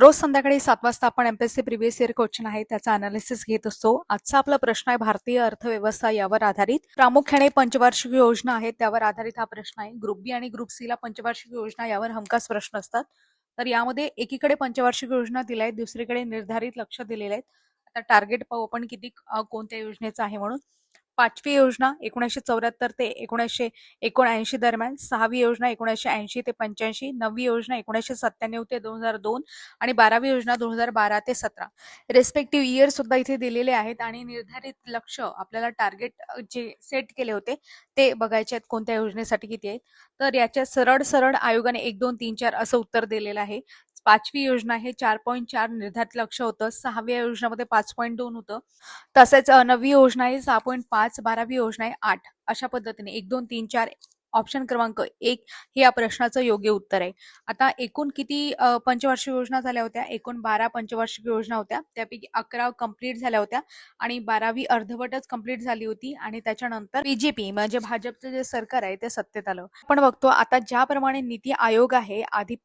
दररोज संध्याकाळी 7 वाजता आपण एमपीएससी प्रिव्हियस इयर क्वेश्चन आहे त्याचा अनालिसिस घेत असतो. आजचा आपला प्रश्न आहे भारतीय अर्थव्यवस्था यावर आधारित. प्रामुख्याने पंचवार्षिक योजना आहेत त्यावर आधारित हा प्रश्न आहे. ग्रुप बी आणि ग्रुप सी ला पंचवार्षिक योजना यावर हमखास प्रश्न असतात. तर यामध्ये एकीकडे पंचवार्षिक योजना दिल्या आहेत, दुसरीकडे निर्धारित लक्ष्य दिलेले आहेत. आता टार्गेट पाहू आपण किती कोणत्या योजनेचं आहे म्हणून. पाचवी योजना 1974 ते 1979 दरम्यान, सहावी योजना 1980 ते 85, नववी योजना 1997 ते 2002 आणि 12वी योजना 2012 ते 17. रेस्पेक्टिव्ह इयर सुद्धा इथे दिलेले आहेत आणि निर्धारित लक्ष आपल्याला टार्गेट जे सेट केले होते ते बघायचे आहेत कोणत्या योजनेसाठी किती आहेत. तर याच्या सरळ सरळ आयोगाने 1, 2, 3, 4 असं उत्तर दिलेलं आहे. पाचवी योजना हे 4.4 निर्धारित लक्ष होतं, सहाव्या योजनेमध्ये 5.2 होतं. तसेच नववी योजना आहे 6.5, 12वी योजना आहे 8. अशा पद्धतीने 1, 2, 3, 4 ऑप्शन क्रमांक 1 हे या प्रश्नाचं योग्य उत्तर आहे. आता एकूण किती पंचवार्षिक योजना झाल्या होत्या? एकूण 12 पंचवार्षिक योजना होत्या, त्यापैकी 11 कंप्लीट झाल्या होत्या आणि 12वी अर्धवटच कंप्लीट झाली होती आणि त्याच्यानंतर बीजेपी म्हणजे भाजपचं जे सरकार आहे ते सत्तेत आलं. आपण बघतो आता ज्याप्रमाणे नीती आयोग आहे, आधी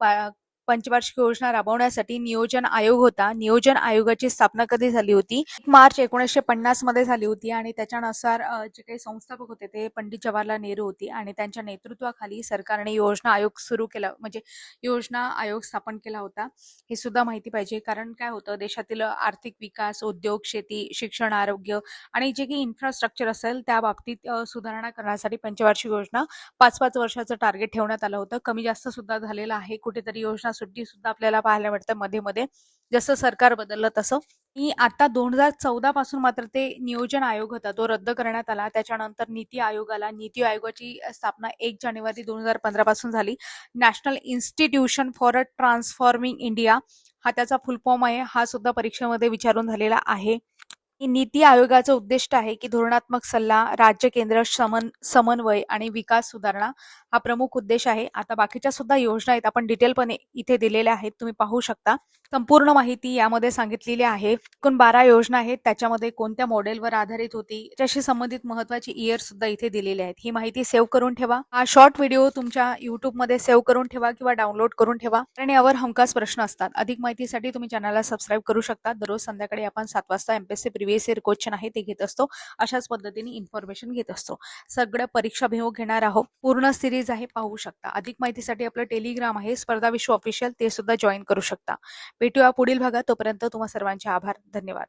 पंचवार्षिक योजना राबवण्यासाठी नियोजन आयोग होता. नियोजन आयोगाची स्थापना कधी झाली होती? 1 मार्च 1950 मध्ये झाली होती आणि त्याच्यानुसार जे काही संस्थापक होते ते पंडित जवाहरलाल नेहरू होती आणि त्यांच्या नेतृत्वाखाली सरकारने योजना आयोग सुरू केला, म्हणजे योजना आयोग स्थापन केला होता. हे सुद्धा माहिती पाहिजे, कारण काय होतं देशातील आर्थिक विकास, उद्योग, शेती, शिक्षण, आरोग्य आणि जे काही इन्फ्रास्ट्रक्चर असेल त्या बाबतीत सुधारणा करण्यासाठी पंचवार्षिक योजना 5-5 वर्षाचं टार्गेट ठेवण्यात आलं होतं. कमी जास्त सुद्धा झालेलं आहे. कुठेतरी योजना सुट्टी सुद्धा आपल्याला पाहायला मिळतं मध्ये मध्ये, जसं सरकार बदललं तसं. आणि आता 2014 पासून मात्र ते नियोजन आयोग होता तो रद्द करण्यात आला. त्याच्यानंतर नीती आयोग आला. नीती आयोगाची स्थापना 1 जानेवारी 2015 पासून झाली. National institution for transforming India हा त्याचा फुल फॉर्म आहे. हा सुद्धा परीक्षेमध्ये विचारून झालेला आहे. नीती आयोगाचं उद्दिष्ट आहे की धोरणात्मक सल्ला, राज्य केंद्र समन्वय आणि विकास सुधारणा हा प्रमुख उद्देश आहे. आता बाकीच्या सुद्धा योजना आहेत, आपण डिटेलपणे इथे दिलेल्या आहेत, तुम्ही पाहू शकता. संपूर्ण माहिती यामध्ये सांगितलेली आहे. एकूण 12 योजना आहेत, त्याच्यामध्ये कोणत्या मॉडेलवर आधारित होती त्याच्याशी संबंधित महत्वाची इयर सुद्धा इथे दिलेली आहेत. ही माहिती सेव्ह करून ठेवा. हा शॉर्ट व्हिडिओ तुमच्या युट्यूबमध्ये सेव्ह करून ठेवा किंवा डाउनलोड करून ठेवा, कारण यावर हमखास प्रश्न असतात. अधिक माहितीसाठी तुम्ही चॅनलला सबस्क्राईब करू शकता. दररोज संध्याकाळी आपण 7 वाजता एमपीएससी प्रिव्हियस इयर क्वेश्चन आहे ते घेत असतो. अशाच पद्धतीने इन्फॉर्मेशन घेत असतो. सगळं परीक्षाभिमुख घेणार आहोत. पूर्ण सिरीज आहे, पाहू शकता. अधिक माहितीसाठी आपलं टेलिग्राम आहे स्पर्धा विश्व ऑफिशियल, ते सुद्धा जॉईन करू शकता. भेटूया पुढील भागात. तोपर्यंत तुम्हा सर्वांचे आभार. धन्यवाद.